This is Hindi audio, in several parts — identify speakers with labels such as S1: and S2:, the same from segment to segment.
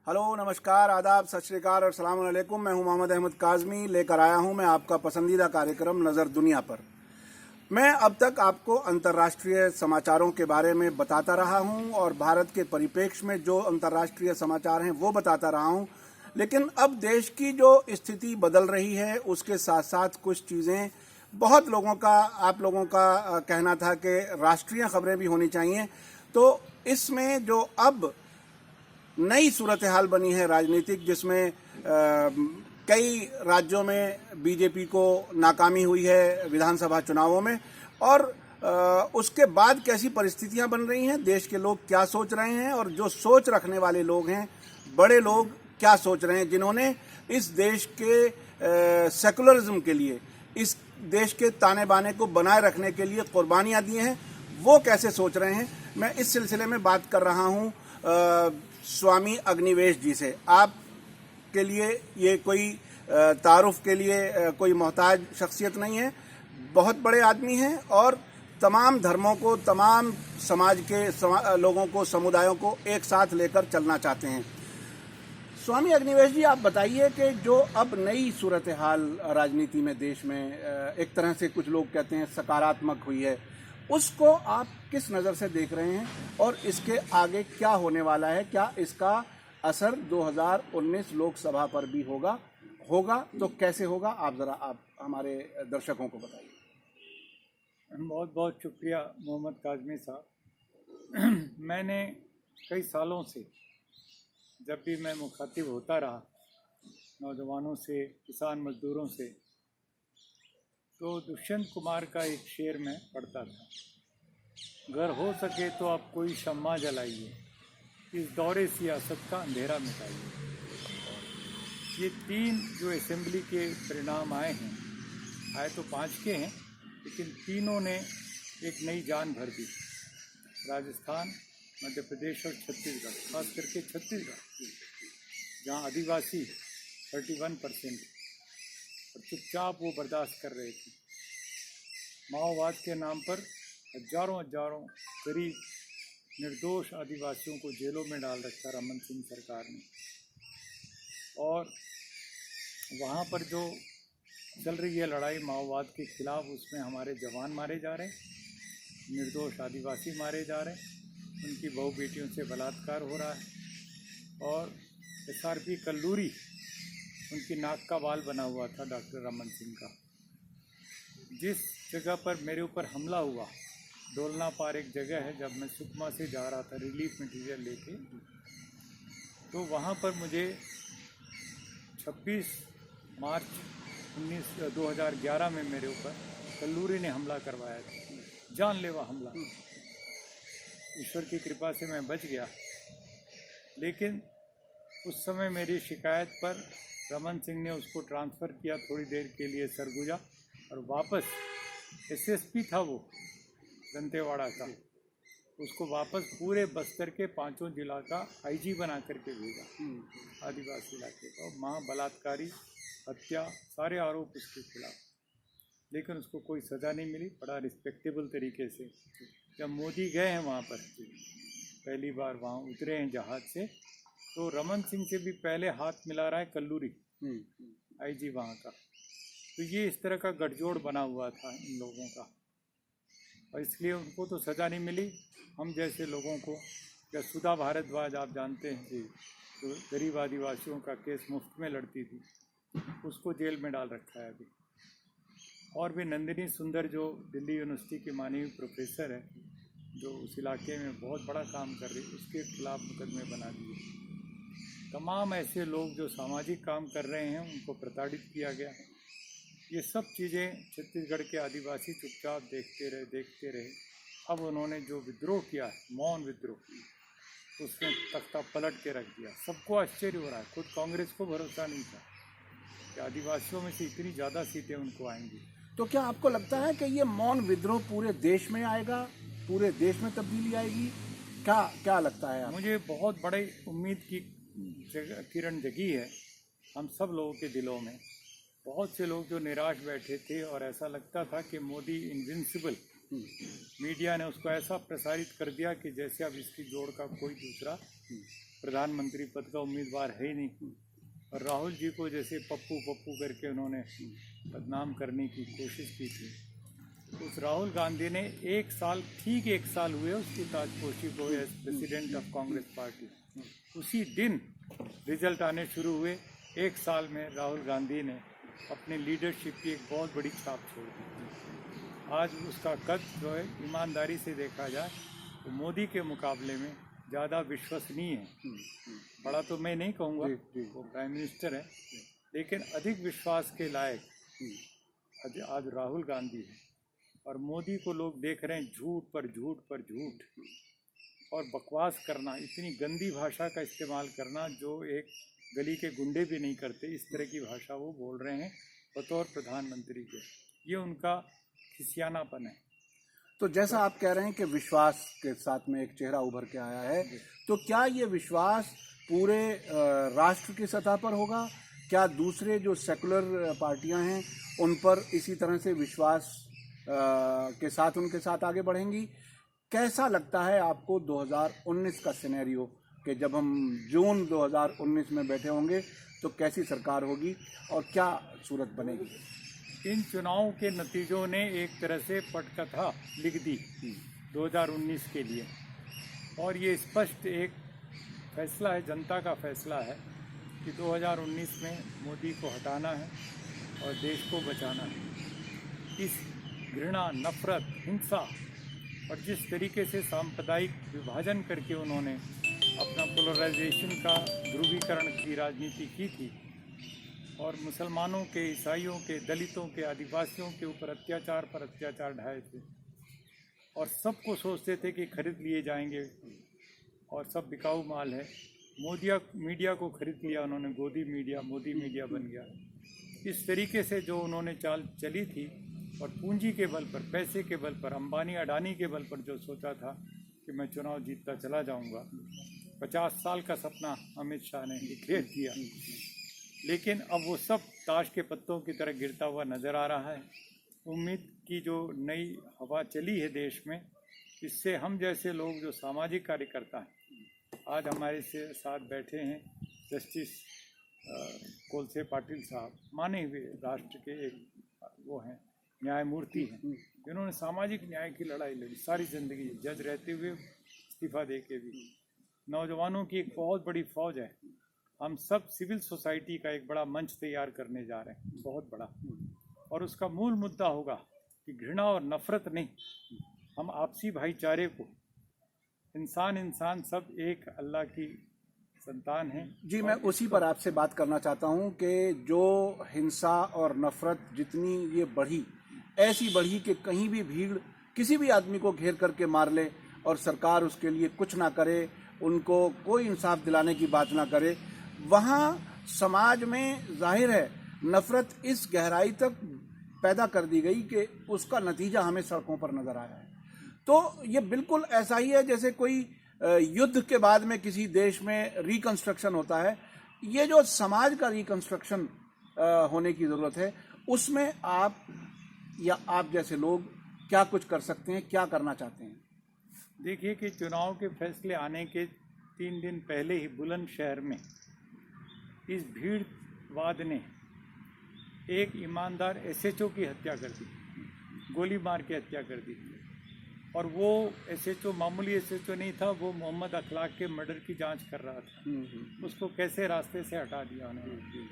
S1: हेलो, नमस्कार, आदाब, सत श्री अकाल और सलाम अलैकुम। मैं हूं मोहम्मद अहमद काज़मी। लेकर आया हूं मैं आपका पसंदीदा कार्यक्रम नज़र दुनिया पर। मैं अब तक आपको अंतर्राष्ट्रीय समाचारों के बारे में बताता रहा हूं और भारत के परिप्रेक्ष्य में जो अंतर्राष्ट्रीय समाचार हैं वो बताता रहा हूं। लेकिन अब देश की जो स्थिति बदल रही है उसके साथ साथ कुछ चीज़ें बहुत लोगों का, आप लोगों का कहना था कि राष्ट्रीय खबरें भी होनी चाहिए। तो इसमें जो अब नई सूरत हाल बनी है राजनीतिक, जिसमें कई राज्यों में बीजेपी को नाकामी हुई है विधानसभा चुनावों में, और उसके बाद कैसी परिस्थितियां बन रही हैं, देश के लोग क्या सोच रहे हैं और जो सोच रखने वाले लोग हैं, बड़े लोग क्या सोच रहे हैं, जिन्होंने इस देश के सेकुलरिज्म के लिए, इस देश के ताने बाने को बनाए रखने के लिए कुर्बानियां दी हैं, वो कैसे सोच रहे हैं। मैं इस सिलसिले में बात कर रहा हूं स्वामी अग्निवेश जी से। आप के लिए ये कोई तारुफ के लिए कोई मोहताज शख्सियत नहीं है, बहुत बड़े आदमी हैं और तमाम धर्मों को, तमाम समाज के लोगों को, समुदायों को एक साथ लेकर चलना चाहते हैं। स्वामी अग्निवेश जी, आप बताइए कि जो अब नई सूरत हाल राजनीति में देश में एक तरह से कुछ लोग कहते हैं सकारात्मक हुई है, उसको आप किस नज़र से देख रहे हैं और इसके आगे क्या होने वाला है? क्या इसका असर 2019 लोकसभा पर भी होगा तो कैसे होगा? आप हमारे दर्शकों को बताइए।
S2: बहुत बहुत शुक्रिया मोहम्मद काज़मी साहब। मैंने कई सालों से जब भी मैं मुखातिब होता रहा नौजवानों से, किसान मजदूरों से, तो दुष्यंत कुमार का एक शेर में पढ़ता था, घर हो सके तो आप कोई शम्मा जलाइए, इस दौरे सियासत का अंधेरा मिटाइए। ये तीन जो असेंबली के परिणाम आए हैं, आए तो 5 के हैं, लेकिन तीनों ने एक नई जान भर दी। राजस्थान, मध्य प्रदेश और छत्तीसगढ़, खास करके छत्तीसगढ़, जहाँ आदिवासी 31% और चुपचाप वो बर्दाश्त कर रहे थे। माओवाद के नाम पर हजारों करीब निर्दोष आदिवासियों को जेलों में डाल रखा रमन सिंह सरकार ने। और वहाँ पर जो चल रही है लड़ाई माओवाद के खिलाफ, उसमें हमारे जवान मारे जा रहे हैं, निर्दोष आदिवासी मारे जा रहे हैं, उनकी बहू बेटियों से बलात्कार हो रहा है। और SRP कल्लूरी, उनकी नाक का बाल बना हुआ था डॉक्टर रमन सिंह का। जिस जगह पर मेरे ऊपर हमला हुआ, डोलना पार एक जगह है, जब मैं सुकमा से जा रहा था रिलीफ मटेरियल लेके, तो वहाँ पर मुझे 26 मार्च 2011 में मेरे ऊपर कल्लूरी ने हमला करवाया था, जानलेवा हमला। ईश्वर की कृपा से मैं बच गया, लेकिन उस समय मेरी शिकायत पर रमन सिंह ने उसको ट्रांसफ़र किया थोड़ी देर के लिए सरगुजा, और वापस SSP था वो दंतेवाड़ा का, उसको वापस पूरे बस्तर के 5 जिला का IG बना करके भेजा आदिवासी इलाके का। वहाँ बलात्कारी, हत्या, सारे आरोप उसके खिलाफ, लेकिन उसको कोई सज़ा नहीं मिली, बड़ा रिस्पेक्टेबल तरीके से। जब मोदी गए हैं वहाँ पर, पहली बार वहाँ उतरे हैं जहाज़ से, तो रमन सिंह से भी पहले हाथ मिला रहा है कल्लूरी, IG वहाँ का। तो ये इस तरह का गठजोड़ बना हुआ था इन लोगों का, और इसलिए उनको तो सज़ा नहीं मिली। हम जैसे लोगों को, या सुधा भारद्वाज आप जानते हैं कि तो गरीब आदिवासियों का केस मुफ्त में लड़ती थी, उसको जेल में डाल रखा है अभी। और भी नंदिनी सुंदर, जो दिल्ली यूनिवर्सिटी की मानी हुई प्रोफेसर है, जो उस इलाके में बहुत बड़ा काम कर रही है, उसके खिलाफ मुकदमे बना दिए। तमाम ऐसे लोग जो सामाजिक काम कर रहे हैं, उनको प्रताड़ित किया गया। ये सब चीज़ें छत्तीसगढ़ के आदिवासी चुपचाप देखते रहे। अब उन्होंने जो विद्रोह किया है, मौन विद्रोह, उसमें तख्ता पलट के रख दिया। सबको आश्चर्य हो रहा है, खुद कांग्रेस को भरोसा नहीं था कि आदिवासियों में से इतनी ज़्यादा सीटें उनको आएंगी।
S1: तो क्या आपको लगता है कि ये मौन विद्रोह पूरे देश में आएगा, पूरे देश में तब्दीली आएगी? क्या लगता है आपको?
S2: मुझे बहुत बड़ी उम्मीद की किरण जगी है हम सब लोगों के दिलों में। बहुत से लोग जो निराश बैठे थे और ऐसा लगता था कि मोदी इनविंसिबल, मीडिया ने उसको ऐसा प्रसारित कर दिया कि जैसे अब इसकी जोड़ का कोई दूसरा प्रधानमंत्री पद का उम्मीदवार है ही नहीं। और राहुल जी को जैसे पप्पू पप्पू करके उन्होंने बदनाम करने की कोशिश की थी। उस राहुल गांधी ने ठीक एक साल हुए उसकी ताजपोशी को as president of Congress party. उसी दिन रिजल्ट आने शुरू हुए। एक साल में राहुल गांधी ने अपने लीडरशिप की एक बहुत बड़ी छाप छोड़ दी। आज उसका कद जो है, ईमानदारी से देखा जाए तो मोदी के मुकाबले में ज़्यादा विश्वसनीय है। बड़ा तो मैं नहीं कहूँगा, वो प्राइम मिनिस्टर है, लेकिन अधिक विश्वास के लायक आज राहुल गांधी है। और मोदी को लोग देख रहे हैं झूठ पर झूठ पर झूठ और बकवास करना, इतनी गंदी भाषा का इस्तेमाल करना जो एक गली के गुंडे भी नहीं करते, इस तरह की भाषा वो बोल रहे हैं बतौर प्रधानमंत्री के। ये उनका खिसियानापन है।
S1: तो जैसा आप कह रहे हैं कि विश्वास के साथ में एक चेहरा उभर के आया है, तो क्या ये विश्वास पूरे राष्ट्र की सतह पर होगा? क्या दूसरे जो सेकुलर पार्टियां हैं उन पर इसी तरह से विश्वास के साथ उनके साथ आगे बढ़ेंगी? कैसा लगता है आपको 2019 का सिनेरियो कि जब हम जून 2019 में बैठे होंगे तो कैसी सरकार होगी और क्या सूरत बनेगी?
S2: इन चुनावों के नतीजों ने एक तरह से पटकथा लिख दी 2019 के लिए। और ये स्पष्ट एक फैसला है, जनता का फैसला है कि 2019 में मोदी को हटाना है और देश को बचाना है। इस घृणा, नफरत, हिंसा और जिस तरीके से सांप्रदायिक विभाजन करके उन्होंने अपना पोलराइजेशन का ध्रुवीकरण की राजनीति की थी और मुसलमानों के, ईसाइयों के, दलितों के, आदिवासियों के ऊपर अत्याचार पर अत्याचार ढाए थे और सबको सोचते थे कि खरीद लिए जाएंगे और सब बिकाऊ माल है। मीडिया को खरीद लिया उन्होंने, मोदी मीडिया बन गया। इस तरीके से जो उन्होंने चाल चली थी और पूंजी के बल पर, पैसे के बल पर, अंबानी अडानी के बल पर जो सोचा था कि मैं चुनाव जीतता चला जाऊंगा, 50 साल का सपना अमित शाह ने बिखेर दिया। लेकिन अब वो सब ताश के पत्तों की तरह गिरता हुआ नज़र आ रहा है। उम्मीद की जो नई हवा चली है देश में, इससे हम जैसे लोग जो सामाजिक कार्यकर्ता हैं, आज हमारे से साथ बैठे हैं जस्टिस कोलसे पाटिल साहब, माने हुए राष्ट्र के एक वो हैं, न्यायमूर्ति हैं, जिन्होंने सामाजिक न्याय की लड़ाई लड़ी सारी ज़िंदगी, जज रहते हुए, इस्तीफा दे के भी। नौजवानों की एक बहुत बड़ी फौज है। हम सब सिविल सोसाइटी का एक बड़ा मंच तैयार करने जा रहे हैं, बहुत बड़ा, और उसका मूल मुद्दा होगा कि घृणा और नफरत नहीं, हम आपसी भाईचारे को, इंसान सब एक अल्लाह की संतान हैं।
S1: जी, मैं उसी पर आपसे बात करना चाहता हूं कि जो हिंसा और नफरत जितनी ये बढ़ी, ऐसी बढ़ी कि कहीं भी भीड़ किसी भी आदमी को घेर करके मार ले और सरकार उसके लिए कुछ ना करे, उनको कोई इंसाफ दिलाने की बात ना करे, वहाँ समाज में जाहिर है नफरत इस गहराई तक पैदा कर दी गई कि उसका नतीजा हमें सड़कों पर नजर आया है। तो ये बिल्कुल ऐसा ही है जैसे कोई युद्ध के बाद में किसी देश में रिकंस्ट्रक्शन होता है। ये जो समाज का रिकंस्ट्रक्शन होने की ज़रूरत है, उसमें आप या आप जैसे लोग क्या कुछ कर सकते हैं, क्या करना चाहते हैं?
S2: देखिए कि चुनाव के फैसले आने के 3 दिन पहले ही बुलंदशहर में इस भीड़वाद ने एक ईमानदार एसएचओ की हत्या कर दी, गोली मार के हत्या कर दी। और वो एसएचओ मामूली एसएचओ नहीं था, वो मोहम्मद अखलाक के मर्डर की जांच कर रहा था। उसको कैसे रास्ते से हटा दिया उन्होंने।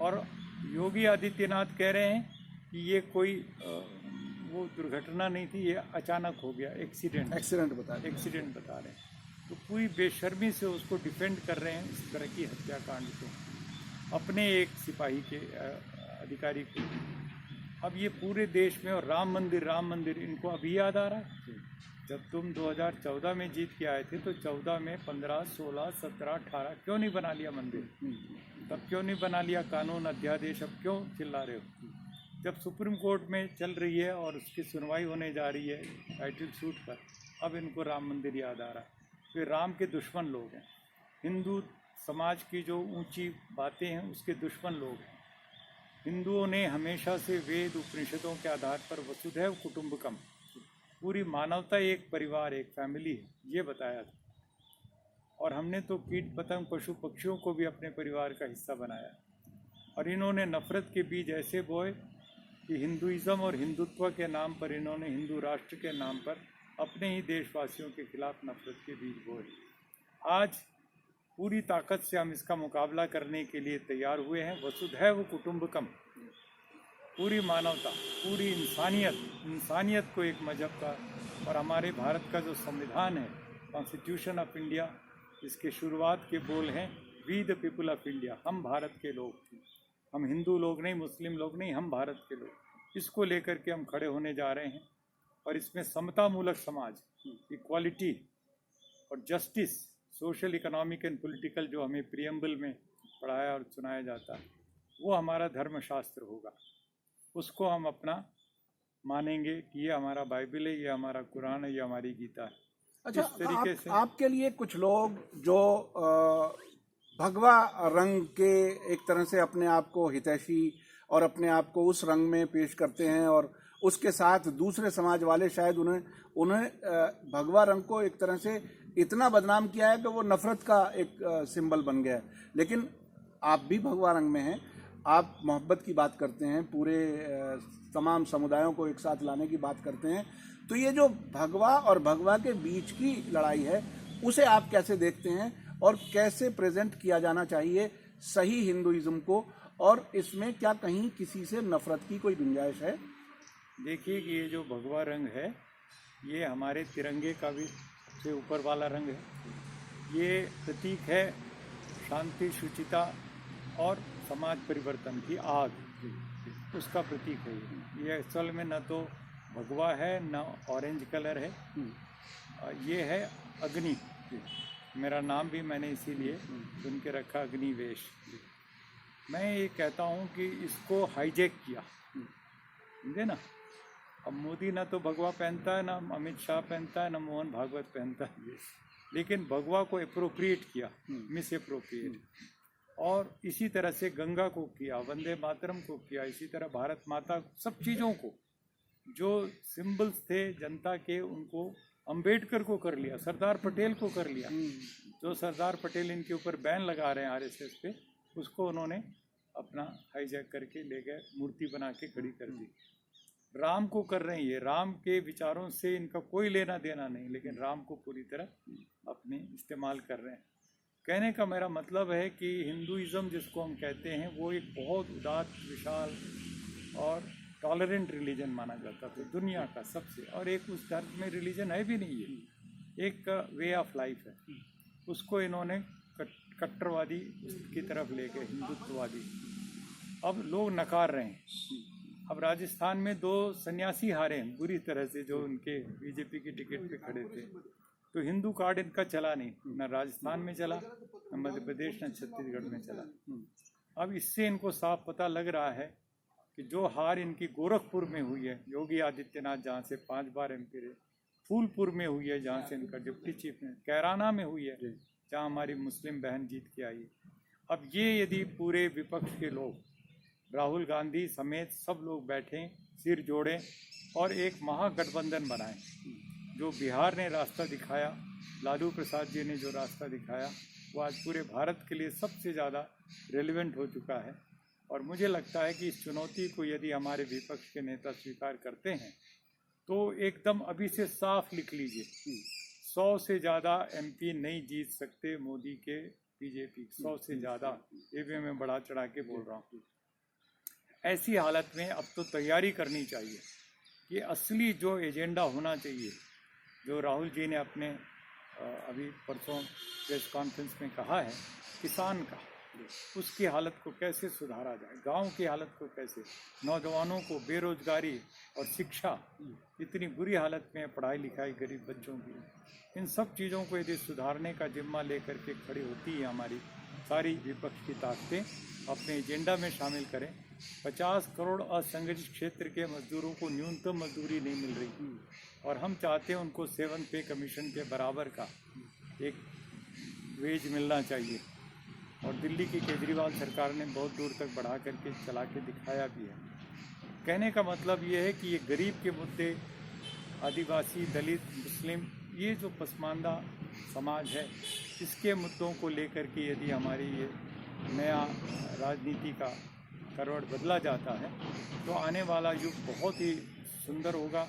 S2: और योगी आदित्यनाथ कह रहे हैं कि ये कोई वो दुर्घटना नहीं थी, ये अचानक हो गया, एक्सीडेंट बता रहे हैं। तो पूरी बेशर्मी से उसको डिफेंड कर रहे हैं इस तरह की हत्याकांड को, अपने एक सिपाही के अधिकारी को। अब ये पूरे देश में, और राम मंदिर इनको अभी याद आ रहा है। जब तुम 2014 में जीत के आए थे तो 14 में 15, 16, 17, 18 क्यों नहीं बना लिया मंदिर? तब क्यों नहीं बना लिया कानून, अध्यादेश? अब क्यों चिल्ला रहे हो? जब सुप्रीम कोर्ट में चल रही है और उसकी सुनवाई होने जा रही है टाइटल सूट पर, अब इनको राम मंदिर याद आ रहा है। वे राम के दुश्मन लोग हैं, हिंदू समाज की जो ऊंची बातें हैं उसके दुश्मन लोग हैं। हिंदुओं ने हमेशा से वेद उपनिषदों के आधार पर वसुधैव कुटुंबकम, पूरी मानवता एक परिवार, एक फैमिली है, ये बताया था। और हमने तो कीट पतंग पशु पक्षियों को भी अपने परिवार का हिस्सा बनाया। और इन्होंने नफ़रत के बीज ऐसे बोए कि हिंदुइज़्म और हिंदुत्व के नाम पर इन्होंने हिंदू राष्ट्र के नाम पर अपने ही देशवासियों के खिलाफ नफरत के बीज बोए। आज पूरी ताकत से हम इसका मुकाबला करने के लिए तैयार हुए हैं। वसुधैव कुटुंबकम, पूरी मानवता, पूरी इंसानियत को एक मजहब का, और हमारे भारत का जो संविधान है, कॉन्स्टिट्यूशन ऑफ इंडिया, इसके शुरुआत के बोल हैं we the people of India, हम भारत के लोग, हम हिंदू लोग नहीं, मुस्लिम लोग नहीं, हम भारत के लोग। इसको लेकर के हम खड़े होने जा रहे हैं और इसमें समतामूलक समाज, इक्वालिटी और justice, social, economic and political जो हमें प्रियम्बल में पढ़ाया और सुनाया जाता है, वो हमारा धर्मशास्त्र होगा। उसको हम अपना मानेंगे कि ये हमारा बाइबल है, ये हमारा कुरान है, ये हमारी गीता है।
S1: अच्छा,
S2: इस तरीके से
S1: आपके लिए कुछ लोग जो भगवा रंग के एक तरह से अपने आप को हितैषी और अपने आप को उस रंग में पेश करते हैं, और उसके साथ दूसरे समाज वाले शायद उन्हें भगवा रंग को एक तरह से इतना बदनाम किया है कि वो नफरत का एक सिंबल बन गया है। लेकिन आप भी भगवा रंग में हैं, आप मोहब्बत की बात करते हैं, पूरे तमाम समुदायों को एक साथ लाने की बात करते हैं। तो ये जो भगवा और भगवा के बीच की लड़ाई है, उसे आप कैसे देखते हैं और कैसे प्रेजेंट किया जाना चाहिए सही हिंदुइज्म को, और इसमें क्या कहीं किसी से नफरत की कोई गुंजाइश है?
S2: देखिए कि ये जो भगवा रंग है, ये हमारे तिरंगे का भी से ऊपर वाला रंग है। ये प्रतीक है शांति, शुचिता और समाज परिवर्तन की आग, उसका प्रतीक है ये असल में न तो भगवा है न ऑरेंज कलर है, ये है अग्नि। मेरा नाम भी मैंने इसीलिए चुन के रखा, अग्निवेश। मैं ये कहता हूँ कि इसको हाईजैक किया, समझे ना। अब मोदी ना तो भगवा पहनता है, ना अमित शाह पहनता है, ना मोहन भागवत पहनता है, लेकिन भगवा को अप्रोप्रिएट किया, मिस अप्रोप्रिएट। और इसी तरह से गंगा को किया, वंदे मातरम को किया, इसी तरह भारत माता, सब चीज़ों को जो सिंबल्स थे जनता के, उनको अंबेडकर को कर लिया, सरदार पटेल को कर लिया। जो सरदार पटेल इनके ऊपर बैन लगा रहे हैं आरएसएस पे, उसको उन्होंने अपना हाईजैक करके ले गए, मूर्ति बना के खड़ी कर दी। राम को कर रहे हैं ये, राम के विचारों से इनका कोई लेना देना नहीं, लेकिन राम को पूरी तरह अपने इस्तेमाल कर रहे हैं। कहने का मेरा मतलब है कि हिंदुइज़्म जिसको हम कहते हैं, वो एक बहुत उदार, विशाल और टॉलरेंट रिलीजन माना जाता था दुनिया का सबसे, और एक उस धर्म में रिलीजन है भी नहीं है, एक वे ऑफ लाइफ है। उसको इन्होंने कट्टरवादी की तरफ ले गए, हिंदुत्ववादी। अब लोग नकार रहे हैं। अब राजस्थान में 2 सन्यासी हारे हैं बुरी तरह से, जो उनके बीजेपी की टिकट पे खड़े थे। तो हिंदू कार्ड इनका चला नहीं, न राजस्थान में चला, न मध्य प्रदेश, न छत्तीसगढ़ में चला। अब इससे इनको साफ पता लग रहा है कि जो हार इनकी गोरखपुर में हुई है, योगी आदित्यनाथ जहाँ से 5 बार एमपी रहे, फूलपुर में हुई है जहाँ से इनका डिप्टी चीफ है, कैराना में हुई है जहाँ हमारी मुस्लिम बहन जीत के आई। अब ये यदि पूरे विपक्ष के लोग, राहुल गांधी समेत सब लोग बैठें, सिर जोड़ें और एक महागठबंधन बनाएं, जो बिहार ने रास्ता दिखाया, लालू प्रसाद जी ने जो रास्ता दिखाया, वो आज पूरे भारत के लिए सबसे ज़्यादा रेलिवेंट हो चुका है। और मुझे लगता है कि इस चुनौती को यदि हमारे विपक्ष के नेता स्वीकार करते हैं, तो एकदम अभी से साफ लिख लीजिए, 100 से ज़्यादा एमपी नहीं जीत सकते मोदी के बीजेपी, 100 से ज़्यादा, ये भी मैं बढ़ा चढ़ा के बोल रहा हूँ। ऐसी हालत में अब तो तैयारी करनी चाहिए कि असली जो एजेंडा होना चाहिए, जो राहुल जी ने अपने अभी परसों प्रेस कॉन्फ्रेंस में कहा है, किसान का, उसकी हालत को कैसे सुधारा जाए, गांव की हालत को कैसे, नौजवानों को बेरोजगारी और शिक्षा इतनी बुरी हालत में, पढ़ाई लिखाई गरीब बच्चों की, इन सब चीज़ों को यदि सुधारने का जिम्मा लेकर के खड़ी होती है हमारी सारी विपक्ष की ताकतें, अपने एजेंडा में शामिल करें। 50 करोड़ असंगठित क्षेत्र के मजदूरों को न्यूनतम मजदूरी नहीं मिल रही, और हम चाहते हैं उनको 7 पे कमीशन के बराबर का एक वेज मिलना चाहिए। और दिल्ली की केजरीवाल सरकार ने बहुत दूर तक बढ़ा करके चला के दिखाया भी है। कहने का मतलब ये है कि ये गरीब के मुद्दे, आदिवासी, दलित, मुस्लिम, ये जो पसमानदा समाज है, इसके मुद्दों को लेकर के यदि हमारी ये नया राजनीति का करवट बदला जाता है तो आने वाला युग बहुत ही सुंदर होगा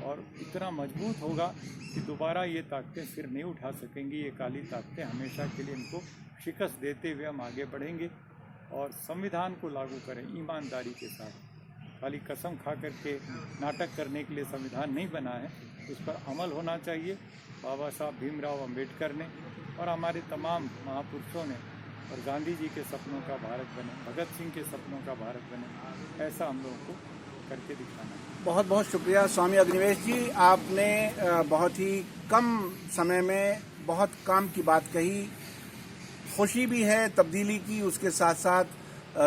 S2: और इतना मजबूत होगा कि दोबारा ये ताकतें सिर नहीं उठा सकेंगी। ये काली ताकतें हमेशा के लिए इनको शिकस्त देते हुए हम आगे बढ़ेंगे और संविधान को लागू करें ईमानदारी के साथ। खाली कसम खा करके नाटक करने के लिए संविधान नहीं बना है, उस पर अमल होना चाहिए। बाबा साहब भीमराव अंबेडकर ने और हमारे तमाम महापुरुषों ने और गांधी जी के सपनों का भारत बने, भगत सिंह के सपनों का भारत बने, ऐसा हम लोगों को करके दिखाना है।
S1: बहुत बहुत शुक्रिया स्वामी अग्निवेश जी, आपने बहुत ही कम समय में बहुत काम की बात कही। खुशी भी है तब्दीली की, उसके साथ साथ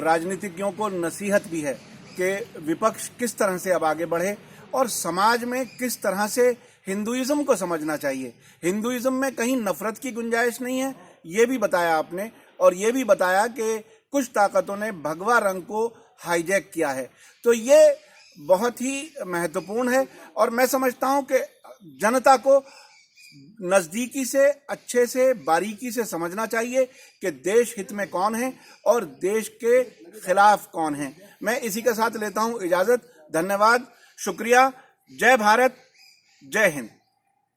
S1: राजनीतिज्ञों को नसीहत भी है कि विपक्ष किस तरह से अब आगे बढ़े और समाज में किस तरह से हिंदुइज्म को समझना चाहिए। हिंदुइज्म में कहीं नफरत की गुंजाइश नहीं है, ये भी बताया आपने। और ये भी बताया कि कुछ ताकतों ने भगवा रंग को हाईजैक किया है। तो ये बहुत ही महत्वपूर्ण है और मैं समझता हूं कि जनता को नज़दीकी से, अच्छे से, बारीकी से समझना चाहिए कि देश हित में कौन है और देश के खिलाफ कौन है। मैं इसी के साथ लेता हूं इजाज़त। धन्यवाद, शुक्रिया। जय भारत, जय हिंद।